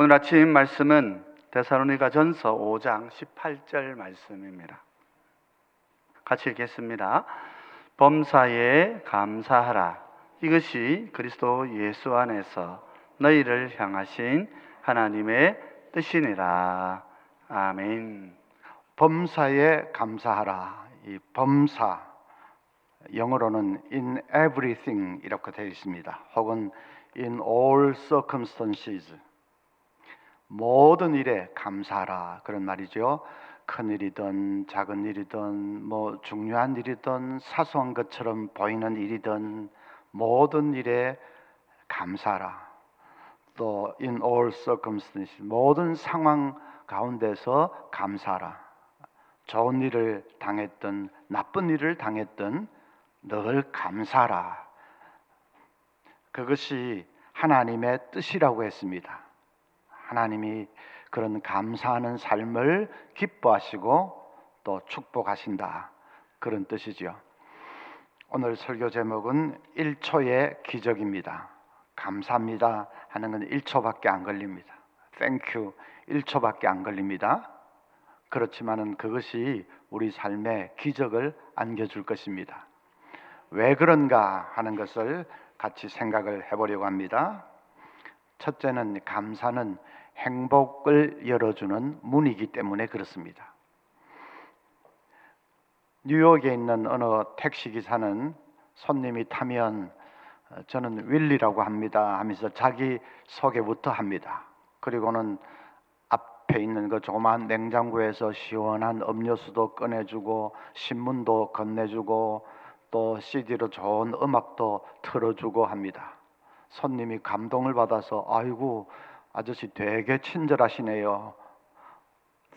오늘 아침 말씀은 데살로니가전서 5장 18절 말씀입니다. 같이 읽겠습니다. 범사에 감사하라. 이것이 그리스도 예수 안에서 너희를 향하신 하나님의 뜻이니라. 아멘. 범사에 감사하라. 이 범사, 영어로는 in everything 이렇게 되어 있습니다. 혹은 in all circumstances, 모든 일에 감사하라, 그런 말이죠. 큰 일이든 작은 일이든 중요한 일이든 사소한 것처럼 보이는 일이든 모든 일에 감사하라. 또 in all circumstances, 모든 상황 가운데서 감사하라. 좋은 일을 당했든 나쁜 일을 당했든 늘 감사하라. 그것이 하나님의 뜻이라고 했습니다. 하나님이 그런 감사하는 삶을 기뻐하시고 또 축복하신다, 그런 뜻이죠. 오늘 설교 제목은 1초의 기적입니다. 감사합니다 하는 건 1초밖에 안 걸립니다. Thank you 1초밖에 안 걸립니다. 그렇지만은 그것이 우리 삶에 기적을 안겨줄 것입니다. 왜 그런가 하는 것을 같이 생각을 해보려고 합니다. 첫째는 감사는 행복을 열어주는 문이기 때문에 그렇습니다. 뉴욕에 있는 어느 택시기사는 손님이 타면 저는 윌리라고 합니다 하면서 자기 소개부터 합니다. 그리고는 앞에 있는 그 조그마한 냉장고에서 시원한 음료수도 꺼내주고 신문도 건네주고 또 CD로 좋은 음악도 틀어주고 합니다. 손님이 감동을 받아서 아이고 아저씨 되게 친절하시네요.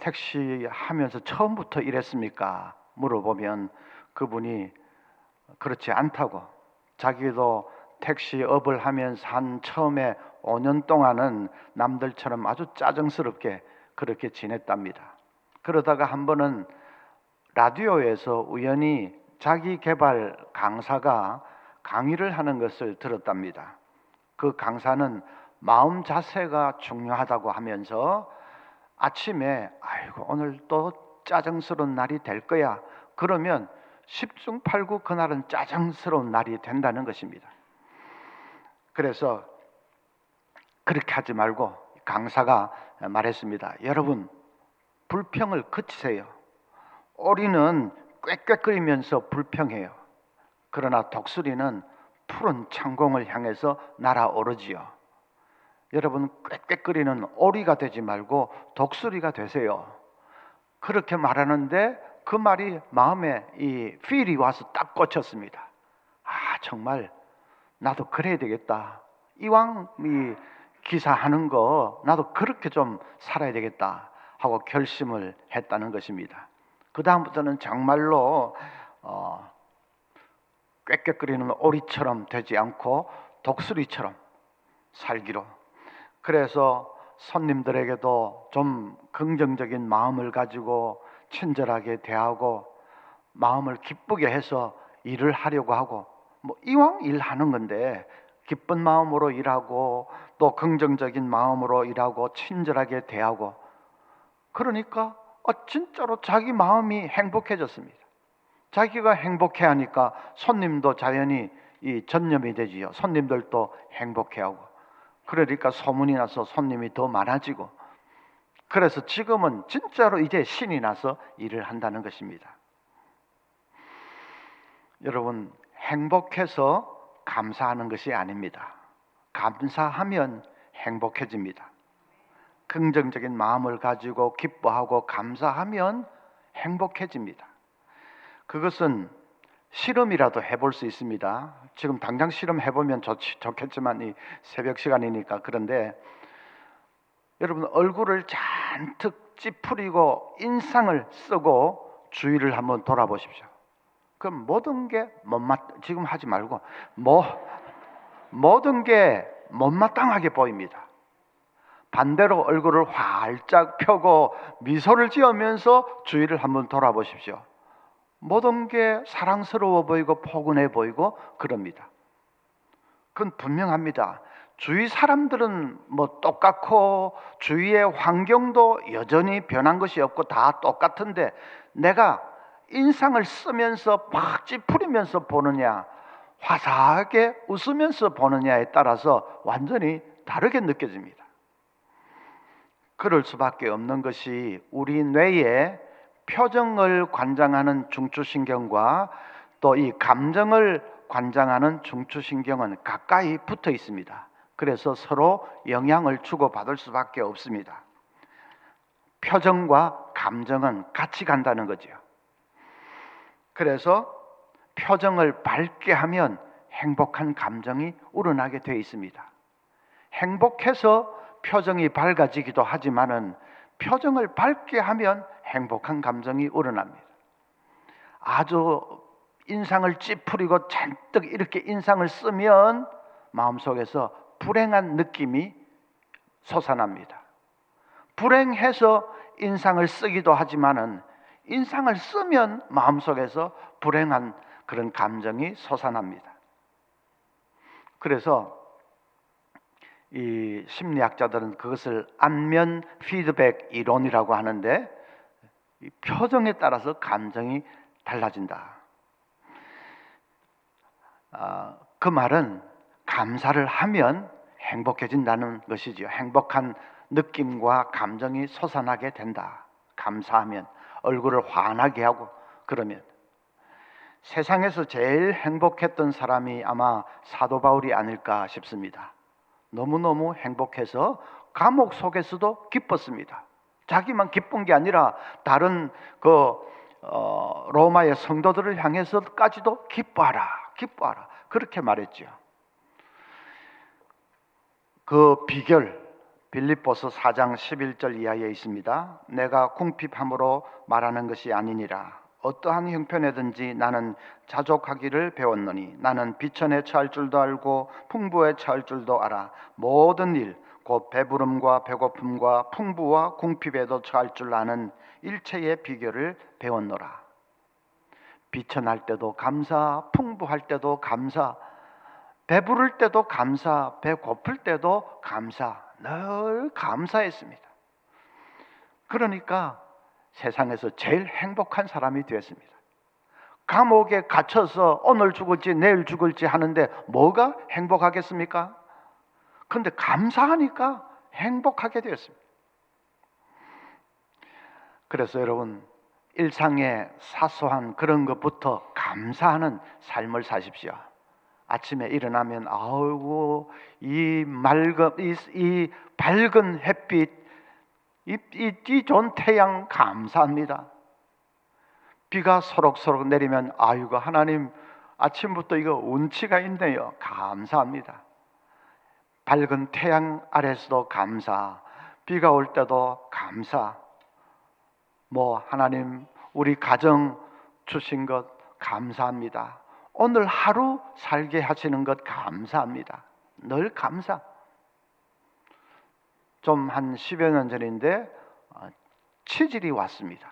택시 하면서 처음부터 이랬습니까? 물어보면 그분이 그렇지 않다고, 자기도 택시업을 하면서 한 처음에 5년 동안은 남들처럼 아주 짜증스럽게 그렇게 지냈답니다. 그러다가 한 번은 라디오에서 우연히 자기 개발 강사가 강의를 하는 것을 들었답니다. 그 강사는 마음 자세가 중요하다고 하면서 아침에 아이고 오늘 또 짜증스러운 날이 될 거야, 그러면 10중 8구 그날은 짜증스러운 날이 된다는 것입니다. 그래서 그렇게 하지 말고 강사가 말했습니다. 여러분, 불평을 그치세요. 오리는 꽥꽥거리면서 불평해요. 그러나 독수리는 푸른 창공을 향해서 날아오르지요. 여러분, 꽥꽥거리는 오리가 되지 말고 독수리가 되세요. 그렇게 말하는데 그 말이 마음에 이 필이 와서 딱 꽂혔습니다. 아, 정말 나도 그래야 되겠다. 이왕 이 기사하는 거 나도 그렇게 좀 살아야 되겠다 하고 결심을 했다는 것입니다. 그 다음부터는 정말로 꽥꽥거리는 오리처럼 되지 않고 독수리처럼 살기로. 그래서 손님들에게도 좀 긍정적인 마음을 가지고 친절하게 대하고 마음을 기쁘게 해서 일을 하려고 하고, 이왕 일하는 건데 기쁜 마음으로 일하고 또 긍정적인 마음으로 일하고 친절하게 대하고, 그러니까 진짜로 자기 마음이 행복해졌습니다. 자기가 행복해하니까 손님도 자연히 이 전념이 되지요. 손님들도 행복해하고, 그러니까 소문이 나서 손님이 더 많아지고, 그래서 지금은 진짜로 이제 신이 나서 일을 한다는 것입니다. 여러분, 행복해서 감사하는 것이 아닙니다. 감사하면 행복해집니다. 긍정적인 마음을 가지고 기뻐하고 감사하면 행복해집니다. 그것은 실험이라도 해볼 수 있습니다. 지금 당장 실험 해보면 좋겠지만 이 새벽 시간이니까. 그런데 여러분, 얼굴을 잔뜩 찌푸리고 인상을 쓰고 주위를 한번 돌아보십시오. 그럼 모든 게 지금 하지 말고 모든 게 못마땅하게 보입니다. 반대로 얼굴을 활짝 펴고 미소를 지으면서 주위를 한번 돌아보십시오. 모든 게 사랑스러워 보이고 포근해 보이고 그럽니다. 그건 분명합니다. 주위 사람들은 뭐 똑같고 주위의 환경도 여전히 변한 것이 없고 다 똑같은데 내가 인상을 쓰면서 팍 찌푸리면서 보느냐 화사하게 웃으면서 보느냐에 따라서 완전히 다르게 느껴집니다. 그럴 수밖에 없는 것이 우리 뇌에 표정을 관장하는 중추신경과 또 이 감정을 관장하는 중추신경은 가까이 붙어 있습니다. 그래서 서로 영향을 주고받을 수밖에 없습니다. 표정과 감정은 같이 간다는 거죠. 그래서 표정을 밝게 하면 행복한 감정이 우러나게 되어 있습니다. 행복해서 표정이 밝아지기도 하지만은 표정을 밝게 하면 행복한 감정이 우러납니다. 아주 인상을 찌푸리고 잔뜩 이렇게 인상을 쓰면 마음속에서 불행한 느낌이 솟아납니다. 불행해서 인상을 쓰기도 하지만은 인상을 쓰면 마음속에서 불행한 그런 감정이 솟아납니다. 그래서 이 심리학자들은 그것을 안면 피드백 이론이라고 하는데 이 표정에 따라서 감정이 달라진다. 그 말은 감사를 하면 행복해진다는 것이지요. 행복한 느낌과 감정이 솟아나게 된다. 감사하면 얼굴을 환하게 하고 그러면 세상에서 제일 행복했던 사람이 아마 사도 바울이 아닐까 싶습니다. 너무너무 행복해서 감옥 속에서도 기뻤습니다. 자기만 기쁜 게 아니라 다른 로마의 성도들을 향해서까지도 기뻐하라, 기뻐하라 그렇게 말했죠. 그 비결 빌립보서 4장 11절 이하에 있습니다. 내가 궁핍함으로 말하는 것이 아니니라. 어떠한 형편에든지 나는 자족하기를 배웠노니 나는 비천에 처할 줄도 알고 풍부에 처할 줄도 알아. 모든 일 곧 배부름과 배고픔과 풍부와 궁핍에도 처할 줄 아는 일체의 비결을 배웠노라. 비천할 때도 감사, 풍부할 때도 감사, 배부를 때도 감사, 배고플 때도 감사, 늘 감사했습니다. 그러니까 세상에서 제일 행복한 사람이 되었습니다. 감옥에 갇혀서 오늘 죽을지 내일 죽을지 하는데 뭐가 행복하겠습니까? 그런데 감사하니까 행복하게 되었습니다. 그래서 여러분 일상의 사소한 그런 것부터 감사하는 삶을 사십시오. 아침에 일어나면 아이고 이 밝은 햇빛, 이 좋은 태양 감사합니다. 비가 소록소록 내리면 아이고 하나님 아침부터 이거 운치가 있네요. 감사합니다. 밝은 태양 아래서도 감사, 비가 올 때도 감사. 하나님 우리 가정 주신 것 감사합니다. 오늘 하루 살게 하시는 것 감사합니다. 늘 감사. 좀 한 10여 년 전인데 치질이 왔습니다.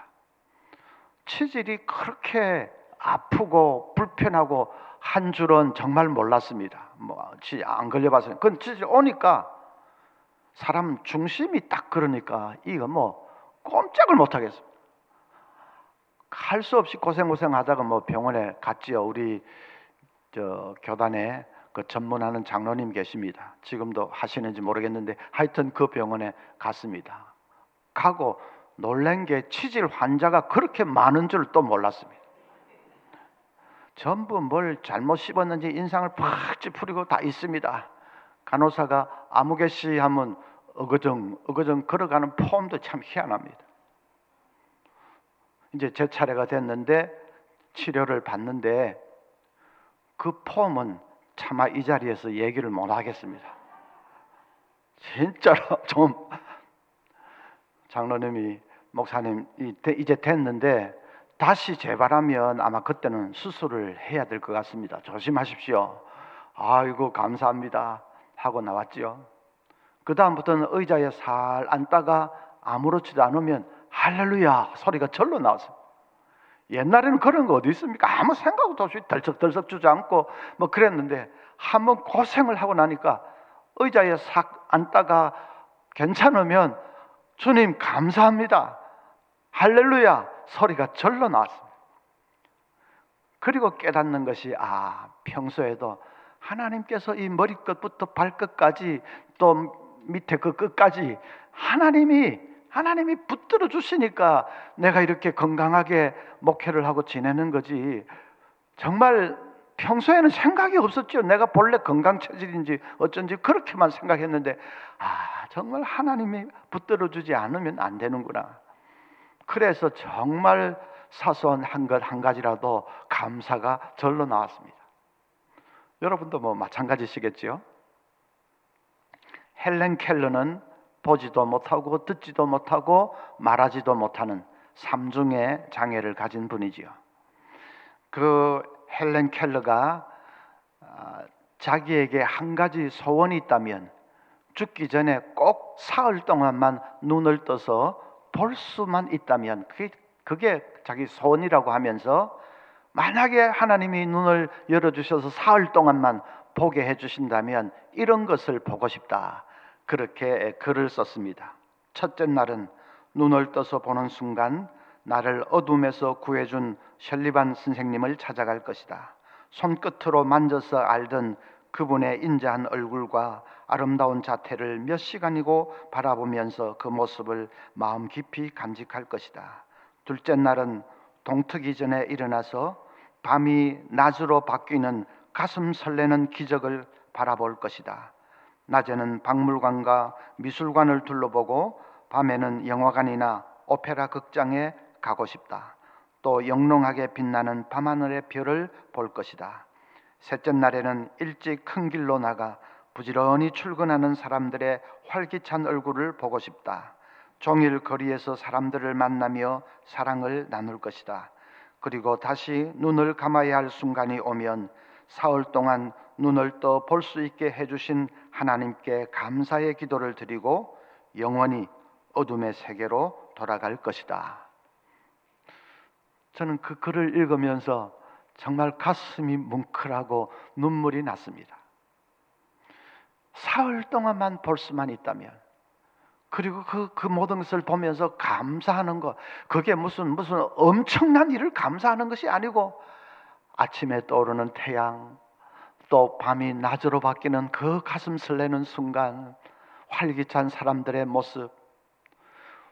치질이 그렇게 아프고 불편하고 한 줄은 정말 몰랐습니다. 안 걸려봐서. 그건 치질 오니까 사람 중심이 딱 그러니까 이거 꼼짝을 못 하겠습니다. 할 수 없이 고생하다가 병원에 갔지요. 우리 교단에 그 전문하는 장로님 계십니다. 지금도 하시는지 모르겠는데 하여튼 그 병원에 갔습니다. 가고 놀란 게 치질 환자가 그렇게 많은 줄 또 몰랐습니다. 전부 뭘 잘못 씹었는지 인상을 팍 찌푸리고 다 있습니다. 간호사가 아무 개씨 하면 어거정 걸어가는 폼도 참 희한합니다. 이제 제 차례가 됐는데 치료를 받는데 그 폼은 차마 이 자리에서 얘기를 못 하겠습니다. 진짜로 좀 장로님이 목사님 이제 됐는데 다시 재발하면 아마 그때는 수술을 해야 될 것 같습니다. 조심하십시오. 아이고 감사합니다 하고 나왔지요. 그 다음부터는 의자에 살 앉다가 아무렇지도 않으면 할렐루야 소리가 절로 나왔어요. 옛날에는 그런 거 어디 있습니까? 아무 생각도 없이 덜썩덜썩 주저앉고 그랬는데 한번 고생을 하고 나니까 의자에 싹 앉다가 괜찮으면 주님 감사합니다, 할렐루야 소리가 절로 나왔습니다. 그리고 깨닫는 것이 평소에도 하나님께서 이 머리끝부터 발끝까지 또 밑에 그 끝까지 하나님이 붙들어 주시니까 내가 이렇게 건강하게 목회를 하고 지내는 거지, 정말 평소에는 생각이 없었죠. 내가 본래 건강 체질인지 어쩐지 그렇게만 생각했는데 정말 하나님이 붙들어 주지 않으면 안 되는구나. 그래서 정말 사소한 한 것 한 가지라도 감사가 절로 나왔습니다. 여러분도 뭐 마찬가지시겠죠? 헬렌 켈러는 보지도 못하고 듣지도 못하고 말하지도 못하는 삼중의 장애를 가진 분이지요. 그 헬렌 켈러가 자기에게 한 가지 소원이 있다면 죽기 전에 꼭 사흘 동안만 눈을 떠서 볼 수만 있다면 그게 자기 소원이라고 하면서, 만약에 하나님이 눈을 열어주셔서 사흘 동안만 보게 해주신다면 이런 것을 보고 싶다, 그렇게 글을 썼습니다. 첫째 날은 눈을 떠서 보는 순간 나를 어둠에서 구해준 셜리반 선생님을 찾아갈 것이다. 손끝으로 만져서 알던 그분의 인자한 얼굴과 아름다운 자태를 몇 시간이고 바라보면서 그 모습을 마음 깊이 간직할 것이다. 둘째 날은 동트기 전에 일어나서 밤이 낮으로 바뀌는 가슴 설레는 기적을 바라볼 것이다. 낮에는 박물관과 미술관을 둘러보고 밤에는 영화관이나 오페라 극장에 가고 싶다. 또 영롱하게 빛나는 밤하늘의 별을 볼 것이다. 셋째 날에는 일찍 큰 길로 나가 부지런히 출근하는 사람들의 활기찬 얼굴을 보고 싶다. 종일 거리에서 사람들을 만나며 사랑을 나눌 것이다. 그리고 다시 눈을 감아야 할 순간이 오면 사흘 동안 눈을 떠 볼 수 있게 해주신 하나님께 감사의 기도를 드리고 영원히 어둠의 세계로 돌아갈 것이다. 저는 그 글을 읽으면서 정말 가슴이 뭉클하고 눈물이 났습니다. 사흘 동안만 볼 수만 있다면, 그리고 그 모든 것을 보면서 감사하는 것, 그게 무슨 엄청난 일을 감사하는 것이 아니고, 아침에 떠오르는 태양, 또 밤이 낮으로 바뀌는 그 가슴 설레는 순간, 활기찬 사람들의 모습,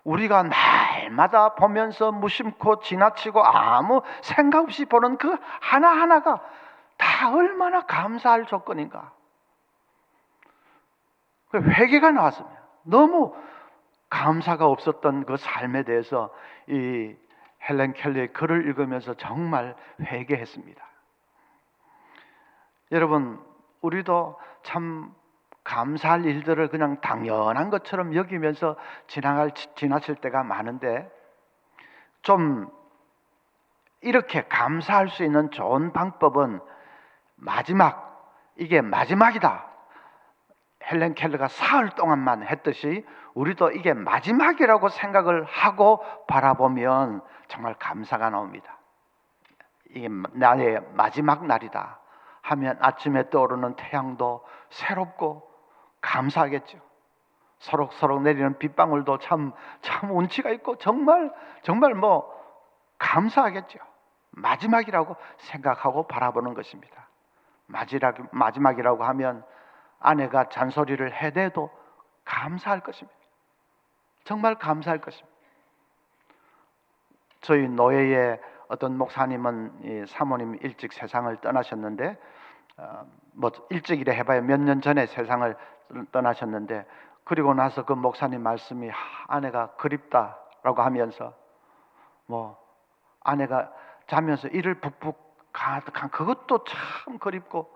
우리가 날마다 보면서 무심코 지나치고 아무 생각 없이 보는 그 하나하나가 다 얼마나 감사할 조건인가. 회개가 나왔습니다. 너무 감사가 없었던 그 삶에 대해서 이 헬렌 켈러의 글을 읽으면서 정말 회개했습니다. 여러분, 우리도 참 감사할 일들을 그냥 당연한 것처럼 여기면서 지나칠 때가 많은데, 좀 이렇게 감사할 수 있는 좋은 방법은 이게 마지막이다, 헬렌 켈러가 사흘 동안만 했듯이 우리도 이게 마지막이라고 생각을 하고 바라보면 정말 감사가 나옵니다. 이게 나의 마지막 날이다 하면 아침에 떠오르는 태양도 새롭고 감사하겠죠. 소록소록 내리는 빗방울도 참 운치가 있고 정말 감사하겠죠. 마지막이라고 생각하고 바라보는 것입니다. 마지막이라고 하면 아내가 잔소리를 해대도 감사할 것입니다. 정말 감사할 것입니다. 저희 노예의 어떤 목사님은 사모님 일찍 세상을 떠나셨는데, 일찍이래 해봐야 몇 년 전에 세상을 떠나셨는데, 그리고 나서 그 목사님 말씀이 아내가 그립다라고 하면서, 아내가 자면서 이를 북북 가득한 그것도 참 그립고,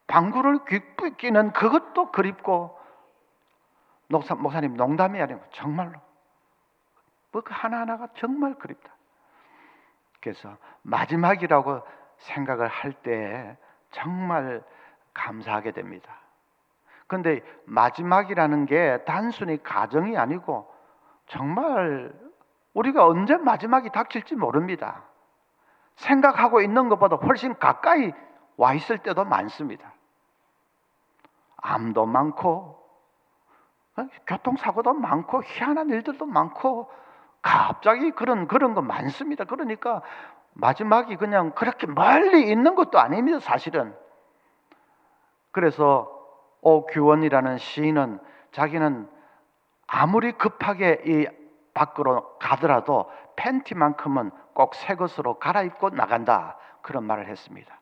방구를 귓불 끼는 그것도 그립고, 목사님 농담이 아니고 정말로 그 하나하나가 정말 그립다. 그래서 마지막이라고 생각을 할 때 정말 감사하게 됩니다. 그런데 마지막이라는 게 단순히 가정이 아니고 정말 우리가 언제 마지막이 닥칠지 모릅니다. 생각하고 있는 것보다 훨씬 가까이 와 있을 때도 많습니다. 암도 많고 교통사고도 많고 희한한 일들도 많고 갑자기 그런 거 많습니다. 그러니까 마지막이 그냥 그렇게 멀리 있는 것도 아닙니다, 사실은. 그래서 오규원이라는 시인은 자기는 아무리 급하게 이 밖으로 가더라도 팬티만큼은 꼭 새 것으로 갈아입고 나간다, 그런 말을 했습니다.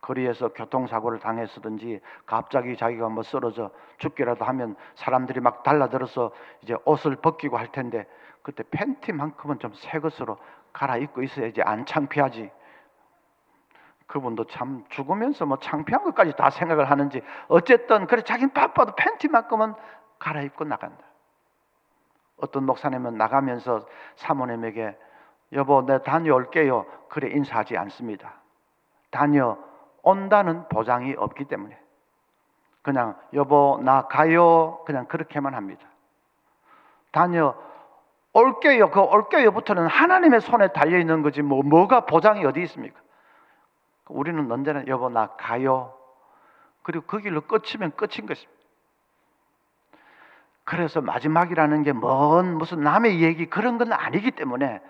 거리에서 교통사고를 당했든지 갑자기 자기가 뭐 쓰러져 죽기라도 하면 사람들이 막 달라들어서 이제 옷을 벗기고 할 텐데 그때 팬티만큼은 좀 새 것으로 갈아입고 있어야지 안 창피하지. 그분도 참 죽으면서 뭐 창피한 것까지 다 생각을 하는지 어쨌든 그래 자기는 바빠도 팬티만큼은 갈아입고 나간다. 어떤 목사님은 나가면서 사모님에게 여보 내 다녀올게요 그래 인사하지 않습니다. 다녀온다는 보장이 없기 때문에 그냥 여보 나 가요 그냥 그렇게만 합니다. 다녀올게요 그 올게요부터는 하나님의 손에 달려있는 거지 뭐가 보장이 어디 있습니까? 우리는 언제나 여보 나 가요 그리고 그 길로 끝이면 끝인 것입니다. 그래서 마지막이라는 게 무슨 남의 얘기 그런 건 아니기 때문에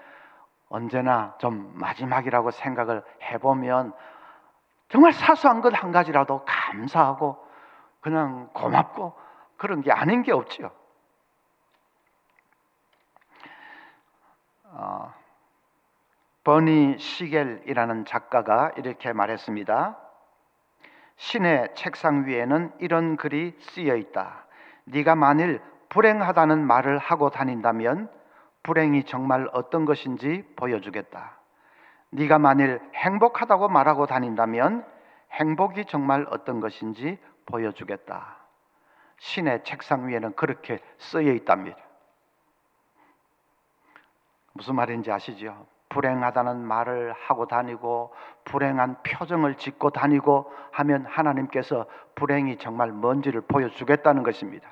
언제나 좀 마지막이라고 생각을 해보면 정말 사소한 것 한 가지라도 감사하고 그냥 고맙고 그런 게 아닌 게 없지요. 버니 시겔이라는 작가가 이렇게 말했습니다. 신의 책상 위에는 이런 글이 쓰여 있다. 네가 만일 불행하다는 말을 하고 다닌다면 불행이 정말 어떤 것인지 보여주겠다. 네가 만일 행복하다고 말하고 다닌다면 행복이 정말 어떤 것인지 보여주겠다. 신의 책상 위에는 그렇게 쓰여 있답니다. 무슨 말인지 아시죠? 불행하다는 말을 하고 다니고 불행한 표정을 짓고 다니고 하면 하나님께서 불행이 정말 뭔지를 보여주겠다는 것입니다.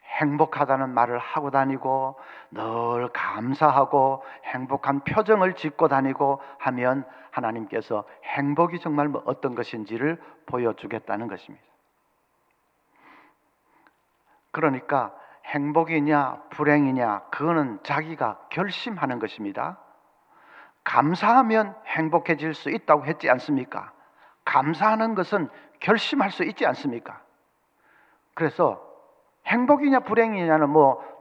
행복하다는 말을 하고 다니고 늘 감사하고 행복한 표정을 짓고 다니고 하면 하나님께서 행복이 정말 어떤 것인지를 보여주겠다는 것입니다. 그러니까 행복이냐 불행이냐 그거는 자기가 결심하는 것입니다. 감사하면 행복해질 수 있다고 했지 않습니까? 감사하는 것은 결심할 수 있지 않습니까? 그래서 행복이냐 불행이냐는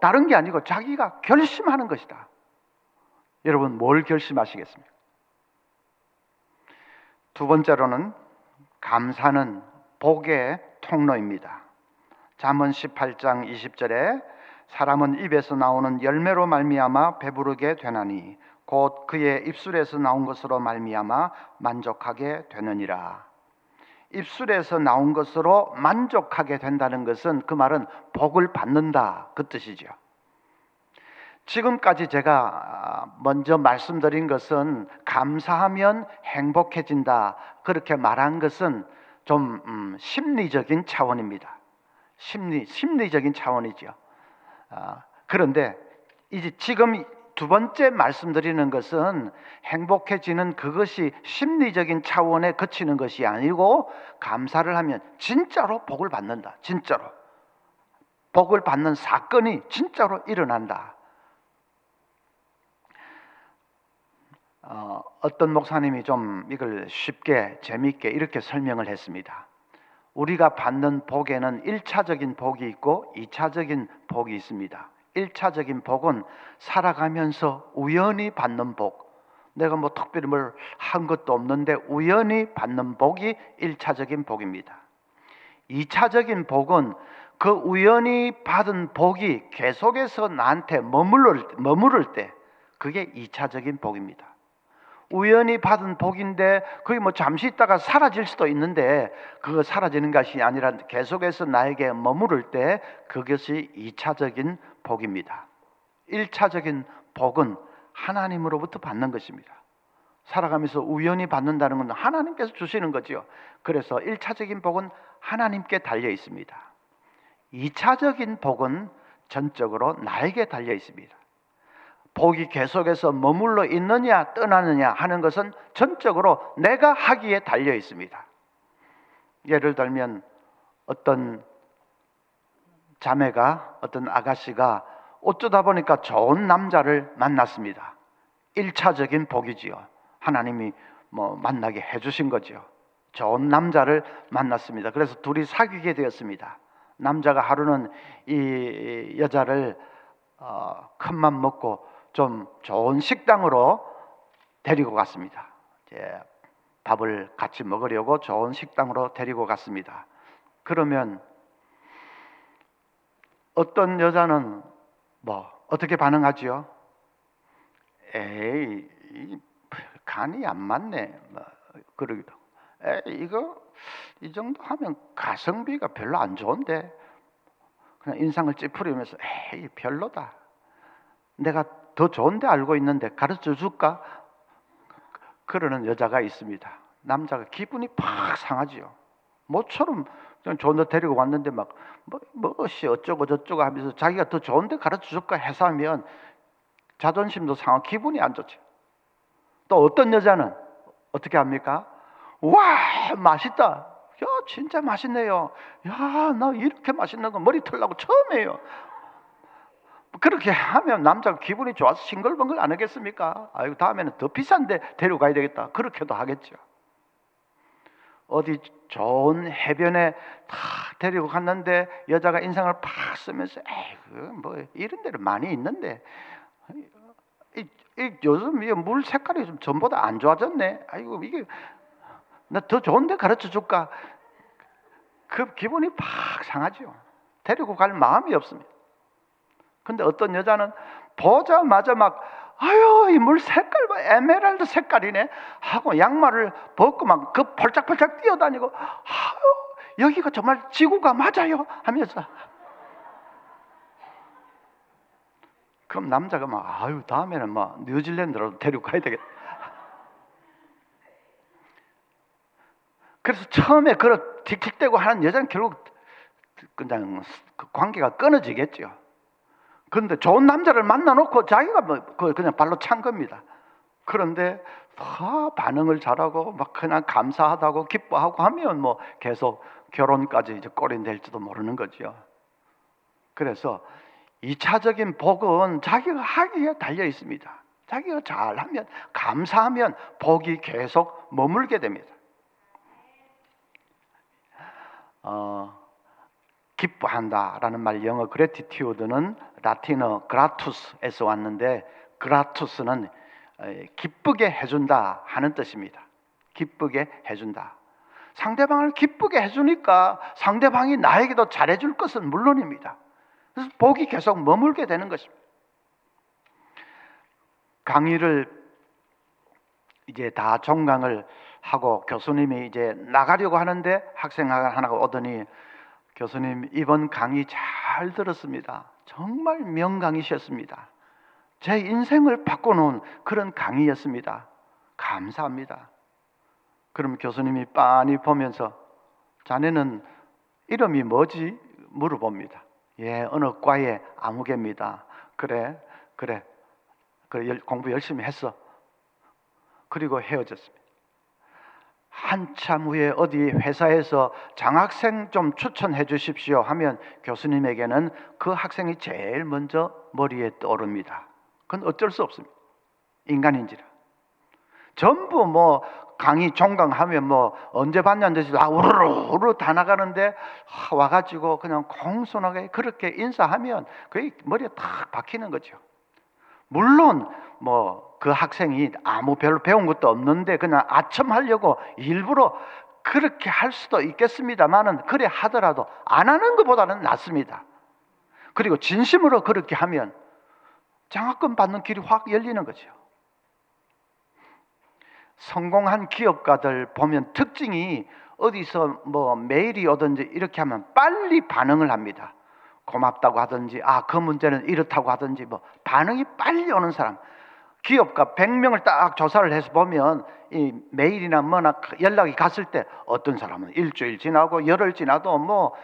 다른 게 아니고 자기가 결심하는 것이다. 여러분 뭘 결심하시겠습니까? 두 번째로는 감사는 복의 통로입니다. 잠언 18장 20절에 사람은 입에서 나오는 열매로 말미암아 배부르게 되나니 곧 그의 입술에서 나온 것으로 말미암아 만족하게 되느니라. 입술에서 나온 것으로 만족하게 된다는 것은 그 말은 복을 받는다 그 뜻이죠. 지금까지 제가 먼저 말씀드린 것은 감사하면 행복해진다 그렇게 말한 것은 좀 심리적인 차원입니다. 심리적인 차원이죠. 그런데 이제 지금 두 번째 말씀드리는 것은 행복해지는 그것이 심리적인 차원에 그치는 것이 아니고 감사를 하면 진짜로 복을 받는다. 진짜로 복을 받는 사건이 진짜로 일어난다. 어떤 목사님이 좀 이걸 쉽게 재미있게 이렇게 설명을 했습니다. 우리가 받는 복에는 1차적인 복이 있고 2차적인 복이 있습니다. 1차적인 복은 살아가면서 우연히 받는 복, 내가 특별히 뭘 한 것도 없는데 우연히 받는 복이 1차적인 복입니다. 2차적인 복은 그 우연히 받은 복이 계속해서 나한테 머무를 때 그게 2차적인 복입니다. 우연히 받은 복인데 그게 잠시 있다가 사라질 수도 있는데 그거 사라지는 것이 아니라 계속해서 나에게 머무를 때 그것이 2차적인 복입니다. 1차적인 복은 하나님으로부터 받는 것입니다. 살아가면서 우연히 받는다는 건 하나님께서 주시는 거죠. 그래서 1차적인 복은 하나님께 달려 있습니다. 2차적인 복은 전적으로 나에게 달려 있습니다. 복이 계속해서 머물러 있느냐 떠나느냐 하는 것은 전적으로 내가 하기에 달려 있습니다. 예를 들면 어떤 자매가, 어떤 아가씨가 어쩌다 보니까 좋은 남자를 만났습니다. 1차적인 복이지요. 하나님이 만나게 해주신 거죠. 좋은 남자를 만났습니다. 그래서 둘이 사귀게 되었습니다. 남자가 하루는 이 여자를 큰맘 먹고 좀 좋은 식당으로 데리고 갔습니다. 이제 밥을 같이 먹으려고 좋은 식당으로 데리고 갔습니다. 그러면 어떤 여자는 어떻게 반응하지요? 에이, 간이 안 맞네. 그러기도. 이거 이 정도 하면 가성비가 별로 안 좋은데. 그냥 인상을 찌푸리면서 에이, 별로다. 내가 더 좋은데 알고 있는데 가르쳐 줄까? 그러는 여자가 있습니다. 남자가 기분이 팍 상하지요. 모처럼 그냥 좋은 데 데리고 왔는데 뭐시 어쩌고 저쩌고 하면서 자기가 더 좋은 데 가르쳐 줄까 해서 하면 자존심도 상하고 기분이 안 좋죠. 또 어떤 여자는 어떻게 합니까? 와, 맛있다. 야, 진짜 맛있네요. 야, 나 이렇게 맛있는 거 머리 털라고 처음이에요. 그렇게 하면 남자가 기분이 좋아서 싱글벙글 안 하겠습니까? 아이고, 다음에는 더 비싼 데 데려가야 되겠다. 그렇게도 하겠죠. 어디 좋은 해변에 다 데리고 갔는데 여자가 인상을 팍 쓰면서 에이, 이런 데는 많이 있는데 요즘 물 색깔이 좀 전보다 안 좋아졌네. 아이고, 이게 나 더 좋은 데 가르쳐 줄까? 그 기분이 팍 상하죠. 데리고 갈 마음이 없습니다. 근데 어떤 여자는 보자마자 아유, 이 물 색깔 봐, 에메랄드 색깔이네 하고 양말을 벗고 그 펄짝펄짝 뛰어다니고, 아유, 여기가 정말 지구가 맞아요 하면서. 그럼 남자가 아유, 다음에는 뉴질랜드로 데리고 가야 되겠다. 그래서 처음에 틱틱대고 하는 여자는 결국 그냥 관계가 끊어지겠죠. 그런데 좋은 남자를 만나놓고 자기가 그냥 발로 찬 겁니다. 그런데 다 반응을 잘하고 그냥 감사하다고 기뻐하고 하면 계속 결혼까지 이제 꼴이 낼지도 모르는 거죠. 그래서 2차적인 복은 자기가 하기에 달려 있습니다. 자기가 잘하면, 감사하면 복이 계속 머물게 됩니다. 기뻐한다라는 말, 영어 gratitude는 라틴어 gratu스에서 왔는데, gratu스는 기쁘게 해준다 하는 뜻입니다. 기쁘게 해준다. 상대방을 기쁘게 해주니까 상대방이 나에게도 잘해줄 것은 물론입니다. 그래서 복이 계속 머물게 되는 것입니다. 강의를 이제 다 종강을 하고 교수님이 이제 나가려고 하는데 학생 하나가 오더니, 교수님, 이번 강의 잘 들었습니다. 정말 명강의셨습니다. 제 인생을 바꿔놓은 그런 강의였습니다. 감사합니다. 그럼 교수님이 빤히 보면서, 자네는 이름이 뭐지? 물어봅니다. 예, 어느 과의 아무개입니다. 그래, 공부 열심히 했어. 그리고 헤어졌습니다. 한참 후에 어디 회사에서 장학생 좀 추천해 주십시오 하면 교수님에게는 그 학생이 제일 먼저 머리에 떠오릅니다. 그건 어쩔 수 없습니다. 인간인지라. 전부 강의 종강하면 언제 봤냐는데 우르르 다 나가는데 와가지고 그냥 공손하게 그렇게 인사하면 그게 머리에 탁 박히는 거죠. 물론 그 학생이 별로 배운 것도 없는데 그냥 아첨하려고 일부러 그렇게 할 수도 있겠습니다만은, 그래 하더라도 안 하는 것보다는 낫습니다. 그리고 진심으로 그렇게 하면 장학금 받는 길이 확 열리는 거죠. 성공한 기업가들 보면 특징이, 어디서 메일이 오든지 이렇게 하면 빨리 반응을 합니다. 고맙다고 하든지, 그 문제는 이렇다고 하든지, 반응이 빨리 오는 사람. 기업가 100명을 딱 조사를 해서 보면 이 메일이나 연락이 갔을 때 어떤 사람은 일주일 지나고 열흘 지나도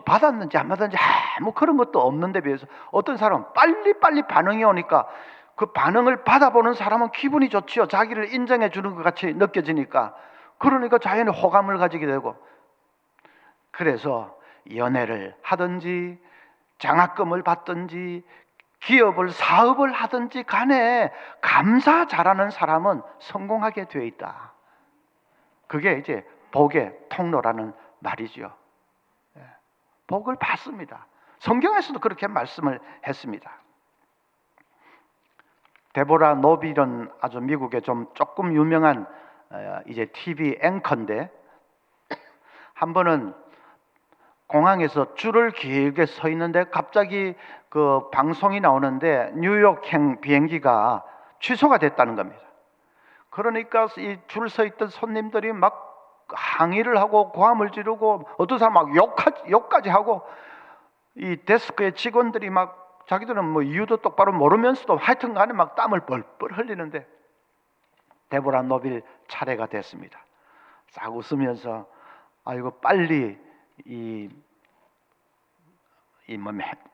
받았는지 안 받았는지 아무 그런 것도 없는데 비해서 어떤 사람은 빨리 반응이 오니까 그 반응을 받아보는 사람은 기분이 좋지요. 자기를 인정해 주는 것 같이 느껴지니까. 그러니까 자연히 호감을 가지게 되고, 그래서 연애를 하든지 장학금을 받든지 기업을 사업을 하든지 간에 감사 잘하는 사람은 성공하게 되어 있다. 그게 이제 복의 통로라는 말이죠. 복을 받습니다. 성경에서도 그렇게 말씀을 했습니다. 데보라 노빌은 아주 미국의 조금 유명한 이제 TV 앵커인데, 한 번은 공항에서 줄을 길게 서 있는데 갑자기 그 방송이 나오는데 뉴욕행 비행기가 취소가 됐다는 겁니다. 그러니까 이 줄 서 있던 손님들이 막 항의를 하고 고함을 지르고 어떤 사람 막 욕까지 하고, 이 데스크의 직원들이 막 자기들은 뭐 이유도 똑바로 모르면서도 하여튼 간에 막 땀을 뻘뻘 흘리는데 데보라 노빌 차례가 됐습니다. 싹 웃으면서 아이고 빨리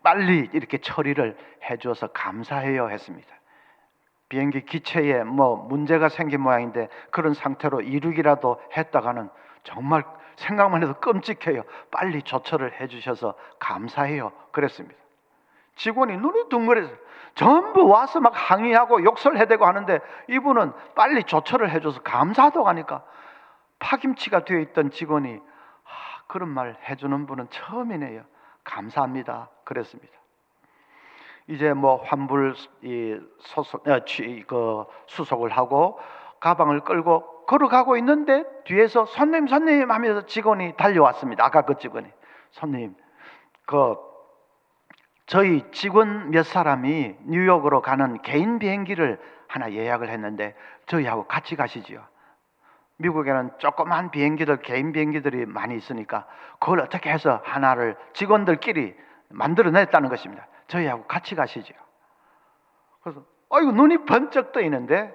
빨리 이렇게 처리를 해줘서 감사해요 했습니다. 비행기 기체에 뭐 문제가 생긴 모양인데 그런 상태로 이륙이라도 했다가는 정말 생각만 해도 끔찍해요. 빨리 조처를 해주셔서 감사해요 그랬습니다. 직원이 눈이 둥그래서 전부 와서 막 항의하고 욕설해대고 하는데 이분은 빨리 조처를 해줘서 감사하다고 하니까 파김치가 되어 있던 직원이 그런 말 해주는 분은 처음이네요. 감사합니다 그랬습니다. 이제 뭐 환불 수속을 하고 가방을 끌고 걸어가고 있는데 뒤에서 손님 하면서 직원이 달려왔습니다. 아까 그 직원이, 손님, 저희 직원 몇 사람이 뉴욕으로 가는 개인 비행기를 하나 예약을 했는데 저희하고 같이 가시지요. 미국에는 조그만 비행기들, 개인 비행기들이 많이 있으니까 그걸 어떻게 해서 하나를 직원들끼리 만들어냈다는 것입니다. 저희하고 같이 가시죠. 그래서 아이고 눈이 번쩍 뜨이는데,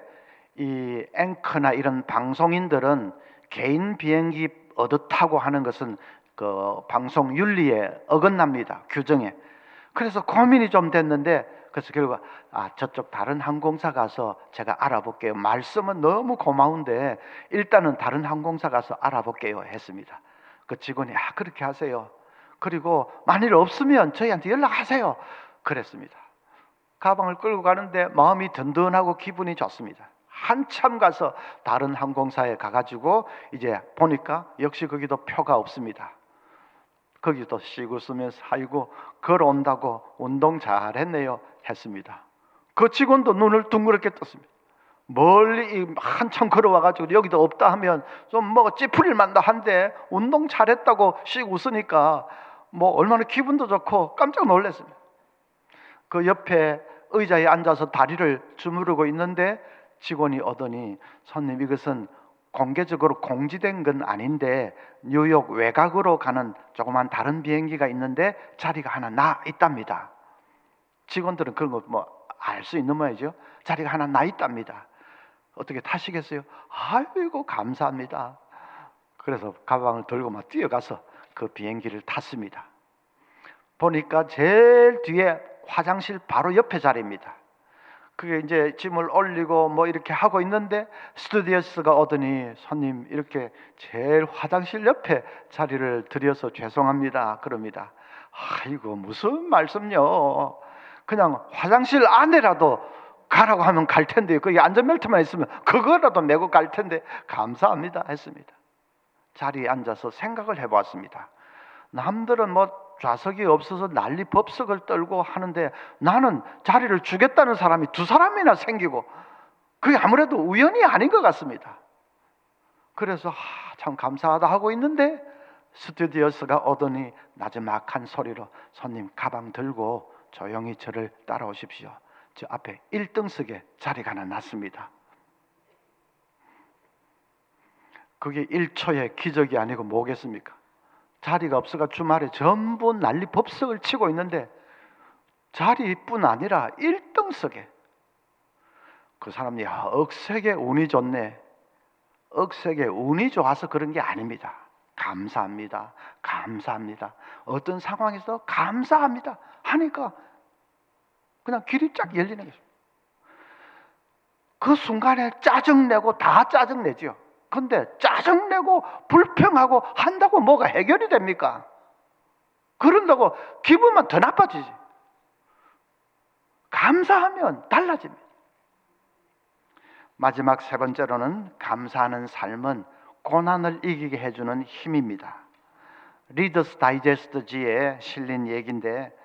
이 앵커나 이런 방송인들은 개인 비행기 얻어 타고 하는 것은 그 방송 윤리에 어긋납니다. 규정에. 그래서 고민이 좀 됐는데, 그래서 결국 저쪽 다른 항공사 가서 제가 알아볼게요. 말씀은 너무 고마운데 일단은 다른 항공사 가서 알아볼게요 했습니다. 그 직원이 그렇게 하세요. 그리고 만일 없으면 저희한테 연락하세요 그랬습니다. 가방을 끌고 가는데 마음이 든든하고 기분이 좋습니다. 한참 가서 다른 항공사에 가가지고 이제 보니까 역시 거기도 표가 없습니다. 거기도 씩 웃으면서 아이고 걸어온다고 운동 잘했네요 했습니다. 그 직원도 눈을 둥그렇게 떴습니다. 멀리 한참 걸어와가지고 여기도 없다 하면 좀 뭐 찌푸릴 만도 한데 운동 잘했다고 씩 웃으니까 뭐 얼마나 기분도 좋고 깜짝 놀랐습니다. 그 옆에 의자에 앉아서 다리를 주무르고 있는데 직원이 오더니, 손님 이것은 공개적으로 공지된 건 아닌데 뉴욕 외곽으로 가는 조그만 다른 비행기가 있는데 자리가 하나 나 있답니다. 직원들은 그런 거 뭐 알 수 있는 모양이죠. 자리가 하나 나 있답니다. 어떻게 타시겠어요? 아이고 감사합니다. 그래서 가방을 들고 막 뛰어가서 그 비행기를 탔습니다. 보니까 제일 뒤에 화장실 바로 옆에 자리입니다. 그게 이제 짐을 올리고 뭐 이렇게 하고 있는데 스튜디오스가 오더니, 손님 이렇게 제일 화장실 옆에 자리를 드려서 죄송합니다 그럽니다. 아이고 무슨 말씀요. 그냥 화장실 안에라도 가라고 하면 갈 텐데요. 거기 안전벨트만 있으면 그거라도 메고 갈 텐데 감사합니다 했습니다. 자리에 앉아서 생각을 해보았습니다. 남들은 뭐 좌석이 없어서 난리 법석을 떨고 하는데 나는 자리를 주겠다는 사람이 두 사람이나 생기고 그게 아무래도 우연이 아닌 것 같습니다. 그래서 참 감사하다 하고 있는데 스튜디오스가 오더니 나지막한 소리로, 손님 가방 들고 조용히 저를 따라오십시오. 저 앞에 1등석에 자리가 하나 났습니다. 그게 1초의 기적이 아니고 뭐겠습니까? 자리가 없어가 주말에 전부 난리 법석을 치고 있는데 자리뿐 아니라 1등석에 그 사람이 억세게 운이 좋네, 억세게 운이 좋아서 그런 게 아닙니다. 감사합니다 감사합니다, 어떤 상황에서 감사합니다 하니까 그냥 길이 쫙 열리는 거죠. 그 순간에 짜증내고 다 짜증내죠. 근데 짜증내고 불평하고 한다고 뭐가 해결이 됩니까? 그런다고 기분만 더 나빠지지. 감사하면 달라집니다. 마지막 세 번째로는 감사하는 삶은 고난을 이기게 해주는 힘입니다. 리더스 다이제스트지에 실린 얘기인데,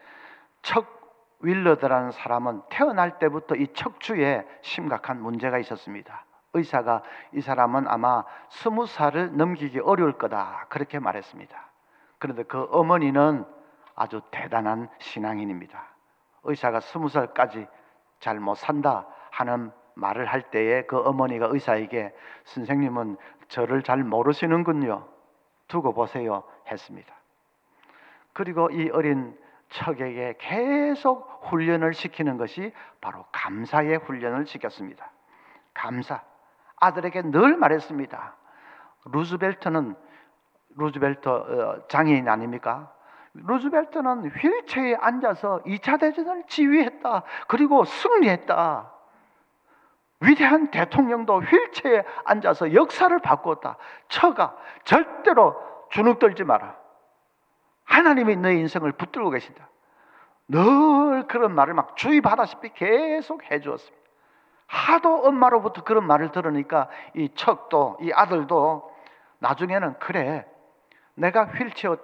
척 윌러드라는 사람은 태어날 때부터 이 척추에 심각한 문제가 있었습니다. 의사가 이 사람은 아마 20살을 넘기기 어려울 거다 그렇게 말했습니다. 그런데 그 어머니는 아주 대단한 신앙인입니다. 의사가 20살까지 잘 못 산다 하는 말을 할 때에 그 어머니가 의사에게 선생님은 저를 잘 모르시는군요. 두고 보세요 했습니다. 그리고 이 어린 척에게 계속 훈련을 시키는 것이 바로 감사의 훈련을 시켰습니다. 감사. 아들에게 늘 말했습니다. 루즈벨트 장애인 아닙니까? 루즈벨트는 휠체어에 앉아서 2차 대전을 지휘했다. 그리고 승리했다. 위대한 대통령도 휠체어에 앉아서 역사를 바꾸었다. 척아, 절대로 주눅들지 마라. 하나님이 너의 인생을 붙들고 계신다. 늘 그런 말을 막 주의받았다시피 계속 해주었습니다. 하도 엄마로부터 그런 말을 들으니까 이 척도, 이 아들도 나중에는 그래, 내가 휠체어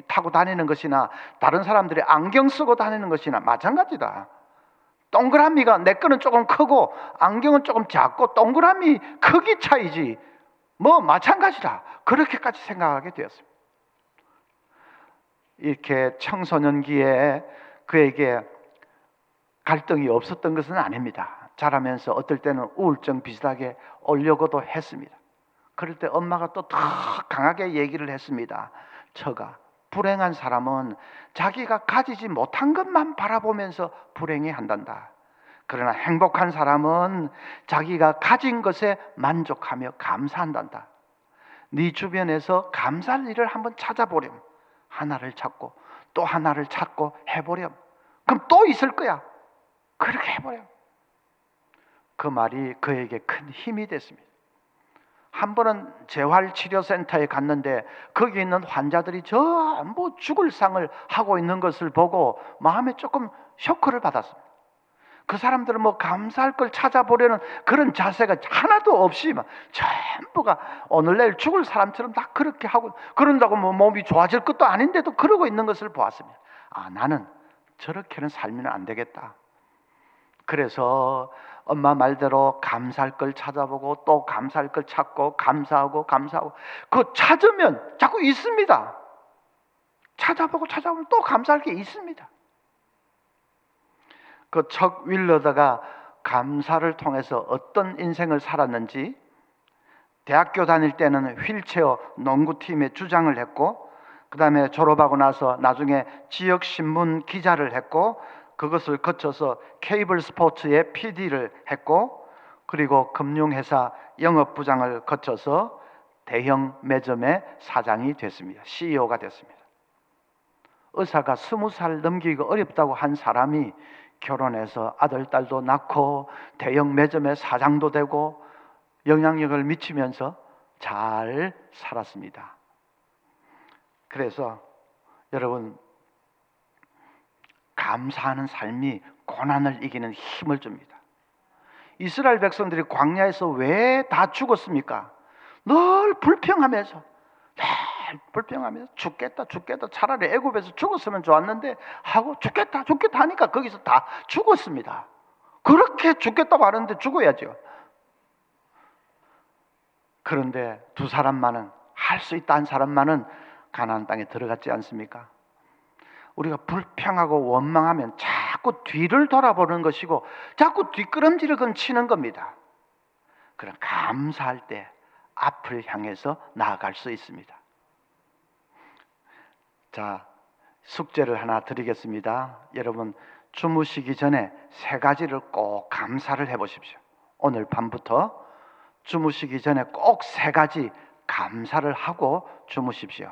타고 다니는 것이나 다른 사람들이 안경 쓰고 다니는 것이나 마찬가지다. 동그라미가 내 거는 조금 크고 안경은 조금 작고 동그라미 크기 차이지 뭐 마찬가지다. 그렇게까지 생각하게 되었습니다. 이렇게 청소년기에 그에게 갈등이 없었던 것은 아닙니다. 자라면서 어떨 때는 우울증 비슷하게 오려고도 했습니다. 그럴 때 엄마가 또 더 강하게 얘기를 했습니다. 처가, 불행한 사람은 자기가 가지지 못한 것만 바라보면서 불행해 한단다. 그러나 행복한 사람은 자기가 가진 것에 만족하며 감사한단다. 네 주변에서 감사할 일을 한번 찾아보렴. 하나를 찾고 또 하나를 찾고 해보렴. 그럼 또 있을 거야. 그렇게 해보렴. 그 말이 그에게 큰 힘이 됐습니다. 한 번은 재활치료센터에 갔는데 거기 있는 환자들이 전부 죽을 상을 하고 있는 것을 보고 마음에 조금 쇼크를 받았습니다. 그 사람들은 뭐 감사할 걸 찾아보려는 그런 자세가 하나도 없이 막 전부가 오늘 내일 죽을 사람처럼 다 그렇게 하고, 그런다고 뭐 몸이 좋아질 것도 아닌데도 그러고 있는 것을 보았습니다. 아, 나는 저렇게는 살면 안 되겠다. 그래서 엄마 말대로 감사할 걸 찾아보고 또 감사할 걸 찾고 감사하고 그 찾으면 자꾸 있습니다. 찾아보면 또 감사할 게 있습니다. 그 척 윌러드가 감사를 통해서 어떤 인생을 살았는지, 대학교 다닐 때는 휠체어 농구팀에 주장을 했고, 그 다음에 졸업하고 나서 나중에 지역신문 기자를 했고, 그것을 거쳐서 케이블 스포츠의 PD를 했고, 그리고 금융회사 영업부장을 거쳐서 대형 매점의 사장이 됐습니다. CEO가 됐습니다. 의사가 20살 넘기기가 어렵다고 한 사람이 결혼해서 아들, 딸도 낳고 대형 매점의 사장도 되고 영향력을 미치면서 잘 살았습니다. 그래서 여러분, 감사하는 삶이 고난을 이기는 힘을 줍니다. 이스라엘 백성들이 광야에서 왜 다 죽었습니까? 늘 불평하면서 죽겠다 차라리 애굽에서 죽었으면 좋았는데 하고 죽겠다 하니까 거기서 다 죽었습니다. 그렇게 죽겠다고 하는데 죽어야죠. 그런데 두 사람만은, 할 수 있다 한 사람만은 가나안 땅에 들어갔지 않습니까? 우리가 불평하고 원망하면 자꾸 뒤를 돌아보는 것이고 자꾸 뒷걸음질을 치는 겁니다. 그럼 감사할 때 앞을 향해서 나아갈 수 있습니다. 자, 숙제를 하나 드리겠습니다. 여러분, 주무시기 전에 3가지를 꼭 감사를 해보십시오. 오늘 밤부터 주무시기 전에 꼭 3가지 감사를 하고 주무십시오.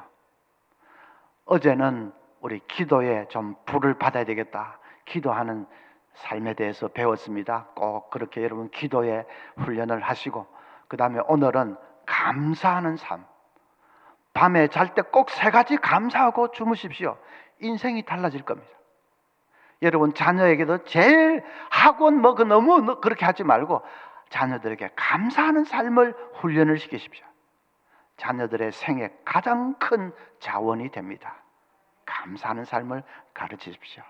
어제는 우리 기도에 좀 불을 받아야 되겠다, 기도하는 삶에 대해서 배웠습니다. 꼭 그렇게 여러분 기도에 훈련을 하시고, 그 다음에 오늘은 감사하는 삶. 밤에 잘 때 꼭 3가지 감사하고 주무십시오. 인생이 달라질 겁니다. 여러분 자녀에게도 제일 학원 너무 그렇게 하지 말고 자녀들에게 감사하는 삶을 훈련을 시키십시오. 자녀들의 생애 가장 큰 자원이 됩니다. 감사하는 삶을 가르치십시오.